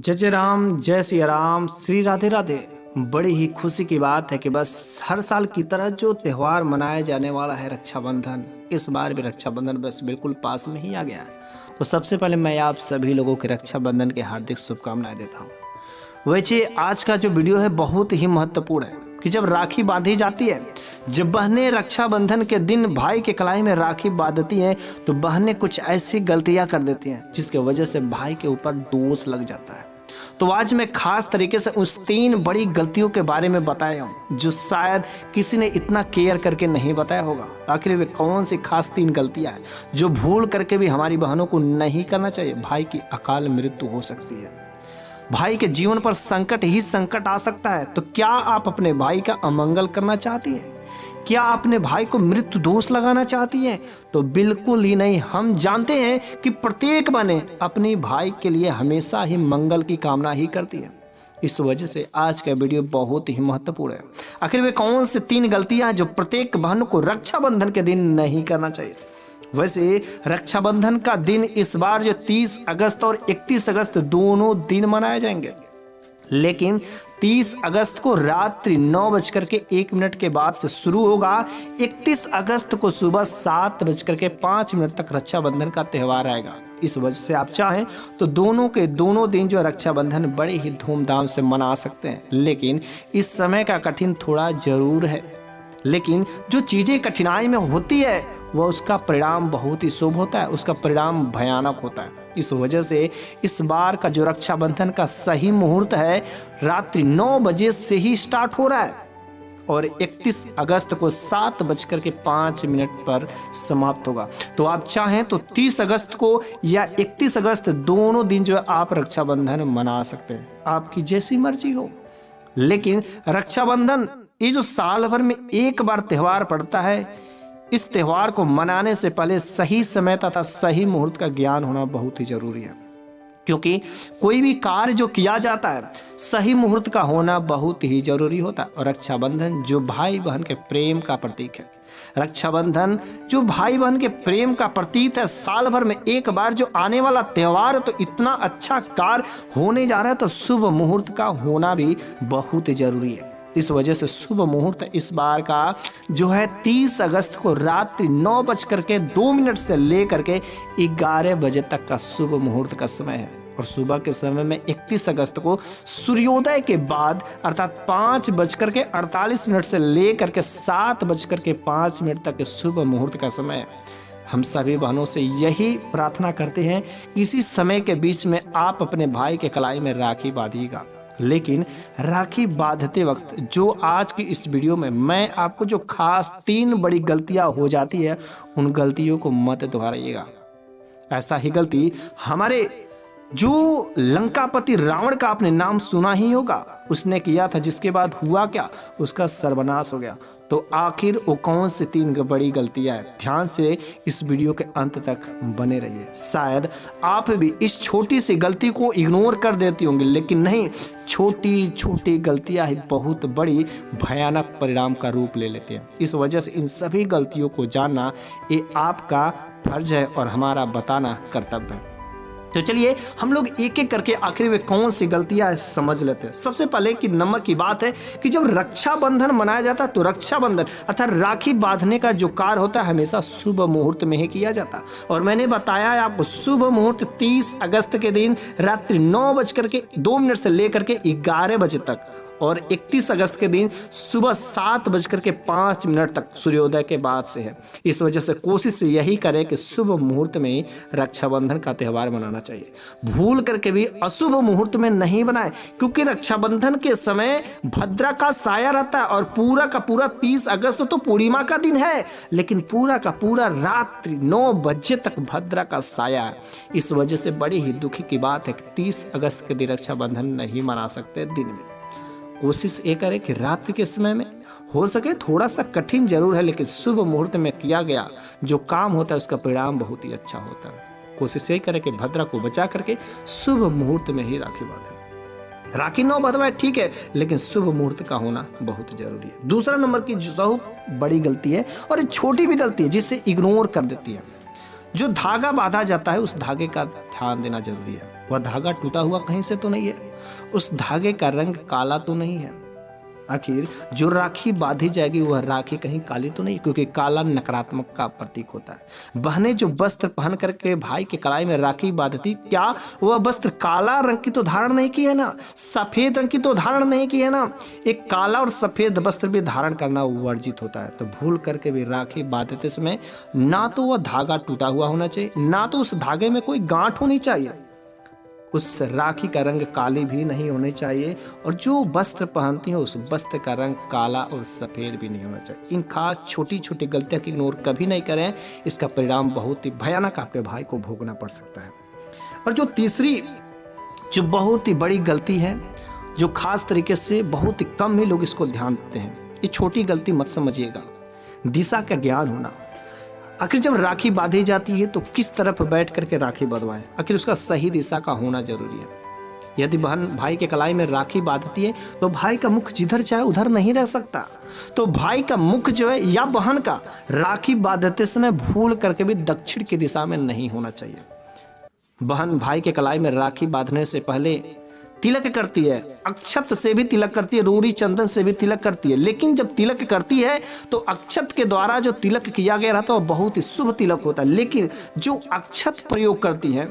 जय जय राम, जय सिया राम, श्री राधे राधे। बड़ी ही खुशी की बात है कि बस हर साल की तरह जो त्यौहार मनाया जाने वाला है रक्षाबंधन, इस बार भी रक्षाबंधन बस बिल्कुल पास में ही आ गया है। तो सबसे पहले मैं आप सभी लोगों के रक्षाबंधन की हार्दिक शुभकामनाएं देता हूँ। वैसे आज का जो वीडियो है बहुत ही महत्वपूर्ण है कि जब राखी बांधी जाती है, जब बहनें रक्षाबंधन के दिन भाई के कलाई में राखी बांधती हैं तो बहनें कुछ ऐसी गलतियां कर देती हैं जिसके वजह से भाई के ऊपर दोष लग जाता है। तो आज मैं खास तरीके से उस 3 बड़ी गलतियों के बारे में बताया हूं जो शायद किसी ने इतना केयर करके नहीं बताया होगा। आखिर वे कौन सी खास 3 गलतियां हैं जो भूल करके भी हमारी बहनों को नहीं करना चाहिए। भाई की अकाल मृत्यु हो सकती है, भाई के जीवन पर संकट ही संकट आ सकता है। तो क्या आप अपने भाई का अमंगल करना चाहती हैं? क्या अपने भाई को मृत्यु दोष लगाना चाहती हैं? तो बिल्कुल ही नहीं। हम जानते हैं कि प्रत्येक बहनें अपने भाई के लिए हमेशा ही मंगल की कामना ही करती है। इस वजह से आज का वीडियो बहुत ही महत्वपूर्ण है। आखिर वे कौन से 3 गलतियां हैं जो प्रत्येक बहन को रक्षाबंधन के दिन नहीं करना चाहिए। वैसे रक्षाबंधन का दिन इस बार जो 30 अगस्त और 31 अगस्त दोनों दिन मनाए जाएंगे, लेकिन 30 अगस्त को रात्रि 9:01 के बाद से शुरू होगा। 31 अगस्त को सुबह 7:05 तक रक्षाबंधन का त्यौहार आएगा। इस वजह से आप चाहें तो दोनों के दोनों दिन जो रक्षाबंधन बड़े ही धूमधाम से मना सकते हैं, लेकिन इस समय का कठिन थोड़ा जरूर है। लेकिन जो चीज़ें कठिनाई में होती है वह उसका परिणाम बहुत ही शुभ होता है, उसका परिणाम भयानक होता है। इस वजह से इस बार का जो रक्षाबंधन का सही मुहूर्त है रात्रि 9 बजे से ही स्टार्ट हो रहा है और 31 अगस्त को 7:05 पर समाप्त होगा। तो आप चाहें तो 30 अगस्त को या 31 अगस्त दोनों दिन जो है आप रक्षाबंधन मना सकते हैं, आपकी जैसी मर्जी हो। लेकिन रक्षाबंधन ये जो साल भर में एक बार त्यौहार पड़ता है, इस त्यौहार को मनाने से पहले सही समय तथा सही मुहूर्त का ज्ञान होना बहुत ही जरूरी है, क्योंकि कोई भी कार्य जो किया जाता है सही मुहूर्त का होना बहुत ही जरूरी होता है। और रक्षाबंधन जो भाई बहन के प्रेम का प्रतीक है, रक्षाबंधन जो भाई बहन के प्रेम का प्रतीक है, साल भर में एक बार जो आने वाला त्यौहार तो इतना अच्छा कार्य होने जा रहा है, तो शुभ मुहूर्त का होना भी बहुत ही जरूरी है। इस वजह से शुभ मुहूर्त इस बार का जो है 30 अगस्त को रात्रि 9:02 से लेकर के 11 बजे तक का शुभ मुहूर्त का समय है। और सुबह के समय में 31 अगस्त को सूर्योदय के बाद अर्थात 5:48 से लेकर के 7:05 तक के शुभ मुहूर्त का समय है। हम सभी बहनों से यही प्रार्थना करते हैं कि इसी समय के बीच में आप अपने भाई के कलाई में राखी बांधिएगा। लेकिन राखी बांधते वक्त जो आज की इस वीडियो में मैं आपको जो खास 3 बड़ी गलतियां हो जाती है, उन गलतियों को मत दोहराइएगा। ऐसा ही गलती हमारे जो लंकापति रावण का आपने नाम सुना ही होगा, उसने किया था, जिसके बाद हुआ क्या, उसका सर्वनाश हो गया। तो आखिर वो कौन सी 3 बड़ी गलतियां हैं? ध्यान से इस वीडियो के अंत तक बने रहिए। शायद आप भी इस छोटी सी गलती को इग्नोर कर देती होंगी, लेकिन नहीं, छोटी छोटी गलतियां ही बहुत बड़ी भयानक परिणाम का रूप ले लेते हैं। इस वजह से इन सभी गलतियों को जानना ये आपका फर्ज है और हमारा बताना कर्तव्य है। तो चलिए हम लोग एक एक करके आखिर में कौन सी गलतियां समझ लेते हैं। सबसे पहले कि नंबर की बात है कि जब रक्षाबंधन मनाया जाता है तो रक्षाबंधन अर्थात राखी बांधने का जो कार्य होता है हमेशा शुभ मुहूर्त में ही किया जाता है। और मैंने बताया है आपको, शुभ मुहूर्त 30 अगस्त के दिन रात्रि 9:02 से लेकर के 11 बजे तक और 31 अगस्त के दिन सुबह 7:05 तक सूर्योदय के बाद से है। इस वजह से कोशिश यही करें कि शुभ मुहूर्त में रक्षाबंधन का त्यौहार मनाना चाहिए। भूल करके भी अशुभ मुहूर्त में नहीं बनाए, क्योंकि रक्षाबंधन के समय भद्रा का साया रहता है और पूरा का पूरा 30 अगस्त तो पूर्णिमा का दिन है, लेकिन पूरा का पूरा रात्रि 9 बजे तक भद्रा का साया है। इस वजह से बड़ी ही दुखी की बात है कि 30 अगस्त के दिन रक्षाबंधन नहीं मना सकते दिन में। कोशिश ये करें कि रात्रि के समय में हो सके, थोड़ा सा कठिन जरूर है, लेकिन शुभ मुहूर्त में किया गया जो काम होता है उसका परिणाम बहुत ही अच्छा होता है। कोशिश यही करें कि भद्रा को बचा करके शुभ मुहूर्त में ही राखी बांधें। राखी 9 बंधवाए ठीक है, लेकिन शुभ मुहूर्त का होना बहुत जरूरी है। दूसरा नंबर की जो बहुत बड़ी गलती है और ये छोटी भी गलती है जिससे इग्नोर कर देती है, जो धागा बांधा जाता है उस धागे का ध्यान देना जरूरी है। वह धागा टूटा हुआ कहीं से तो नहीं है, उस धागे का रंग काला तो नहीं है। आखिर जो राखी बांधी जाएगी वह राखी कहीं काली तो नहीं, क्योंकि काला नकारात्मक का प्रतीक होता है। बहनें जो वस्त्र पहन करके भाई के कलाई में राखी बांधती, क्या वह वस्त्र काला रंग की तो धारण नहीं की है ना, सफेद रंग की तो धारण नहीं की है ना। एक काला और सफेद वस्त्र भी धारण करना वर्जित होता है। तो भूल करके भी राखी बांधते समय ना तो वह धागा टूटा हुआ होना चाहिए, ना तो उस धागे में कोई गांठ होनी चाहिए, उस राखी का रंग काली भी नहीं होनी चाहिए, और जो वस्त्र पहनती है उस वस्त्र का रंग काला और सफ़ेद भी नहीं होना चाहिए। इन खास छोटी छोटी गलतियों की इग्नोर कभी नहीं करें, इसका परिणाम बहुत ही भयानक आपके भाई को भोगना पड़ सकता है। और जो तीसरी जो बहुत ही बड़ी गलती है, जो खास तरीके से बहुत ही कम ही लोग इसको ध्यान देते हैं, ये छोटी गलती मत समझिएगा, दिशा का ज्ञान होना। आखिर जब राखी बांधी जाती है तो किस तरफ बैठ करके राखी बंधवाएं, आखिर उसका सही दिशा का होना जरूरी है। यदि बहन भाई के कलाई में राखी बांधती है तो भाई का मुख जिधर चाहे उधर नहीं रह सकता, तो भाई का मुख जो है या बहन का राखी बांधते समय भूल करके भी दक्षिण की दिशा में नहीं होना चाहिए। बहन भाई के कलाई में राखी बांधने से पहले तिलक करती है, अक्षत से भी तिलक करती है, रोरी चंदन से भी तिलक करती है, लेकिन जब तिलक करती है तो अक्षत के द्वारा जो तिलक किया गया रहता है वह बहुत ही शुभ तिलक होता है। लेकिन जो अक्षत प्रयोग करती है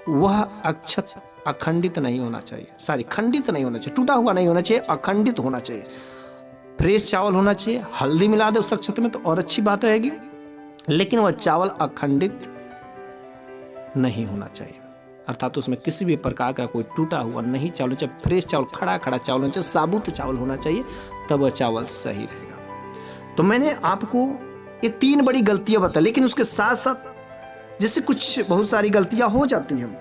वह अक्षत अखंडित नहीं होना चाहिए, खंडित नहीं होना चाहिए, टूटा हुआ नहीं होना चाहिए, अखंडित होना चाहिए। फ्रेश चावल होना चाहिए, हल्दी मिला दे उस अक्षत में तो और अच्छी बात रहेगी, लेकिन वह चावल अखंडित नहीं होना चाहिए, अर्थात उसमें किसी भी प्रकार का कोई टूटा हुआ नहीं चावल, जब फ्रेश चावल खड़ा खड़ा चावल होना चाहिए, साबुत चावल होना चाहिए, तब वह चावल सही रहेगा। तो मैंने आपको ये 3 बड़ी गलतियां बताई, लेकिन उसके साथ साथ जैसे कुछ बहुत सारी गलतियां हो जाती हैं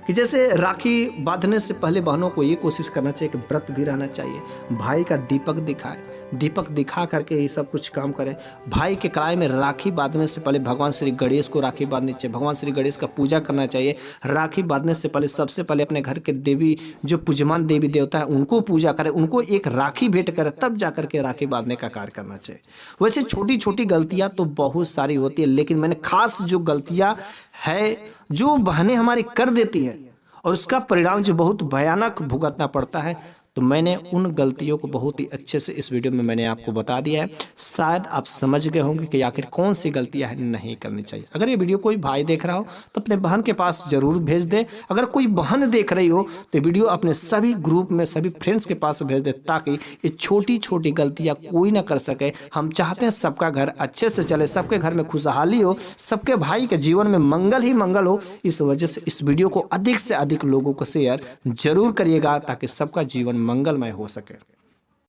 कि जैसे राखी बांधने से पहले बहनों को ये कोशिश करना चाहिए कि व्रत भी रहना चाहिए, भाई का दीपक दिखाए, दीपक दिखा करके ये सब कुछ काम करें। भाई के कलाई में राखी बांधने से पहले भगवान श्री गणेश को राखी बांधनी चाहिए, भगवान श्री गणेश का पूजा करना चाहिए। राखी बांधने से पहले सबसे पहले अपने घर के देवी जो पूजमान देवी देवता है उनको पूजा करें, उनको एक राखी भेंट करें, तब जा करके राखी बांधने का कार्य करना चाहिए। वैसे छोटी छोटी गलतियाँ तो बहुत सारी होती है, लेकिन मैंने खास जो गलतियाँ है जो बहनें हमारी कर देती हैं और उसका परिणाम जो बहुत भयानक भुगतना पड़ता है, तो मैंने उन गलतियों को बहुत ही अच्छे से इस वीडियो में मैंने आपको बता दिया है। शायद आप समझ गए होंगे कि आखिर कौन सी गलतियां नहीं करनी चाहिए। अगर ये वीडियो कोई भाई देख रहा हो तो अपने बहन के पास जरूर भेज दे, अगर कोई बहन देख रही हो तो वीडियो अपने सभी ग्रुप में सभी फ्रेंड्स के पास भेज दे, ताकि ये छोटी छोटी गलतियां कोई ना कर सके। हम चाहते हैं सबका घर अच्छे से चले, सबके घर में खुशहाली हो, सबके भाई के जीवन में मंगल ही मंगल हो। इस वजह से इस वीडियो को अधिक से अधिक लोगों को शेयर जरूर करिएगा, ताकि सबका जीवन मंगलमय हो सके।